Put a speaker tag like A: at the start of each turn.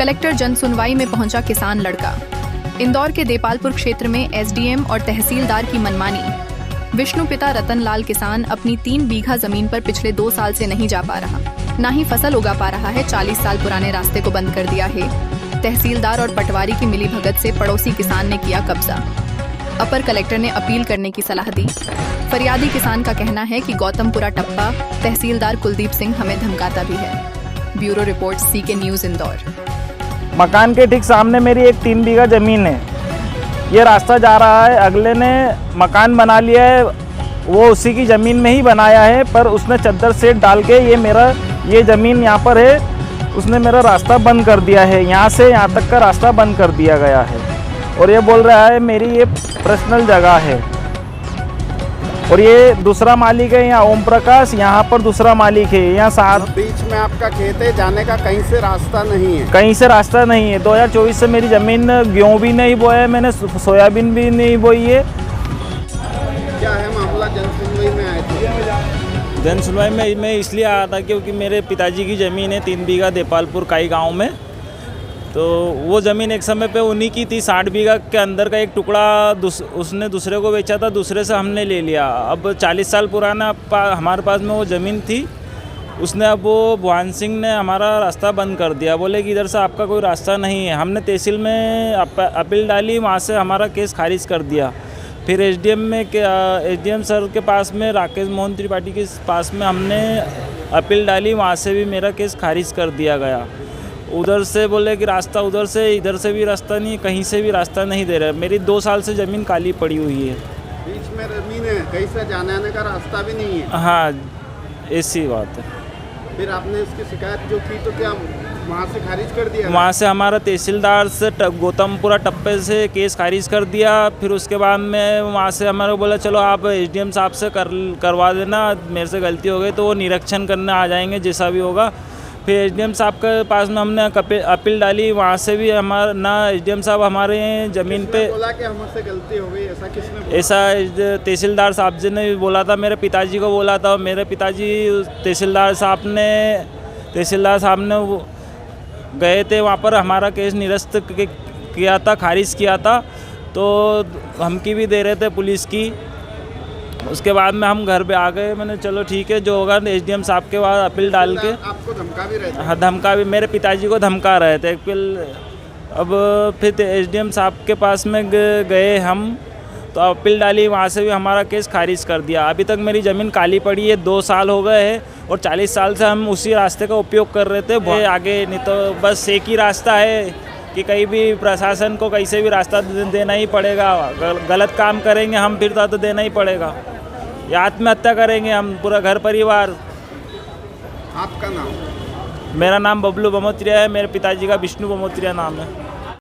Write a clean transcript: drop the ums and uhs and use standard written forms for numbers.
A: Collector जन सुनवाई में पहुंचा किसान लड़का। इंदौर के देपालपुर क्षेत्र में एसडीएम और तहसीलदार की मनमानी। विष्णु पिता रतनलाल किसान अपनी 3 बीघा जमीन पर पिछले 2 साल से नहीं जा पा रहा, ना ही फसल उगा पा रहा है। 40 साल पुराने रास्ते को बंद कर दिया है। तहसीलदार और पटवारी की मिलीभगत से पड़ोसी किसान ने किया कब्जा। अपर कलेक्टर ने अपील करने की सलाह दी। फरियादी किसान का कहना है कि गौतमपुरा टप्पा तहसीलदार कुलदीप सिंह हमें धमकाता भी है। Bureau report, CK news, Indore.
B: मकान के ठीक सामने मेरी एक 3 बीघा ज़मीन है। ये रास्ता जा रहा है, अगले ने मकान बना लिया है, वो उसी की ज़मीन में ही बनाया है, पर उसने चद्दर सेट डाल के ये ज़मीन यहाँ पर है, उसने मेरा रास्ता बंद कर दिया है। यहाँ से यहाँ तक का रास्ता बंद कर दिया गया है और ये बोल रहा है मेरी ये पर्सनल जगह है। और ये दूसरा मालिक है यहाँ ओम प्रकाश, यहाँ पर दूसरा मालिक है। यहाँ साथ
C: बीच में आपका खेत है, जाने का कहीं से रास्ता नहीं है।
B: कहीं से रास्ता नहीं है। 2024 से मेरी ज़मीन गेहूँ भी नहीं बोया है, मैंने सोयाबीन भी नहीं बोई है।
C: क्या है मामला? जन सुनवाई में आए थे?
B: जन सुनवाई में मैं इसलिए आया था क्योंकि मेरे पिताजी की ज़मीन है 3 बीघा देपालपुर काई गाँव में। तो वो ज़मीन एक समय पे उन्हीं की थी। 60 बीघा के अंदर का एक टुकड़ा उसने दूसरे को बेचा था, दूसरे से हमने ले लिया। अब 40 साल पुराना हमारे पास में वो ज़मीन थी। उसने अब वो भुवन सिंह ने हमारा रास्ता बंद कर दिया, बोले कि इधर से आपका कोई रास्ता नहीं है। हमने तहसील में अपील डाली, वहाँ से हमारा केस खारिज कर दिया। फिर एसडीएम सर के पास में, राकेश मोहन त्रिपाठी के पास में हमने अपील डाली, वहाँ से भी मेरा केस खारिज कर दिया गया। उधर से बोले कि रास्ता उधर से, इधर से भी रास्ता नहीं, कहीं से भी रास्ता नहीं दे रहे। मेरी 2 साल से ज़मीन काली पड़ी हुई है।
C: बीच में ज़मीन है, कहीं से जाने आने का रास्ता भी नहीं है।
B: हाँ, ऐसी बात है।
C: फिर आपने इसकी शिकायत जो की तो क्या वहाँ से खारिज कर दिया?
B: वहाँ से हमारा तहसीलदार से गौतमपुरा टप्पे से केस खारिज कर दिया। फिर उसके बाद में वहाँ से हमारे बोला चलो आप एसडीएम साहब से करवा देना, मेरे से गलती हो गई तो वो निरीक्षण करने आ जाएंगे, जैसा भी होगा। फिर एसडीएम साहब के पास में हमने अपील डाली, वहाँ से भी हमारा ना एसडीएम साहब हमारे ज़मीन पे
C: बोला कि हमसे गलती हो गई, ऐसा किसने बोला?
B: ऐसा तहसीलदार साहब जी ने बोला था, मेरे पिताजी को बोला था। मेरे पिताजी तहसीलदार साहब ने गए थे वहाँ पर, हमारा केस निरस्त किया था, खारिज किया था। तो धमकी भी दे रहे थे पुलिस की। उसके बाद में हम घर पे आ गए। मैंने चलो ठीक है, जो होगा एसडीएम साहब के बाद अपील डाल के।
C: आपको धमका भी रहे थे?
B: हाँ, धमका भी, मेरे पिताजी को धमका रहे थे। अब फिर एसडीएम साहब के पास में गए हम, तो अपील डाली, वहाँ से भी हमारा केस खारिज कर दिया। अभी तक मेरी ज़मीन काली पड़ी है, 2 साल हो गए हैं और 40 साल से हम उसी रास्ते का उपयोग कर रहे थे। आगे नहीं तो बस एक ही रास्ता है कि कहीं भी प्रशासन को कैसे भी रास्ता देना ही पड़ेगा। गलत काम करेंगे हम फिर तो देना ही पड़ेगा, या आत्महत्या करेंगे हम पूरा घर परिवार।
C: आपका नाम?
B: मेरा नाम बबलू बमोत्रिया है, मेरे पिताजी का विष्णु बमोत्रिया नाम है।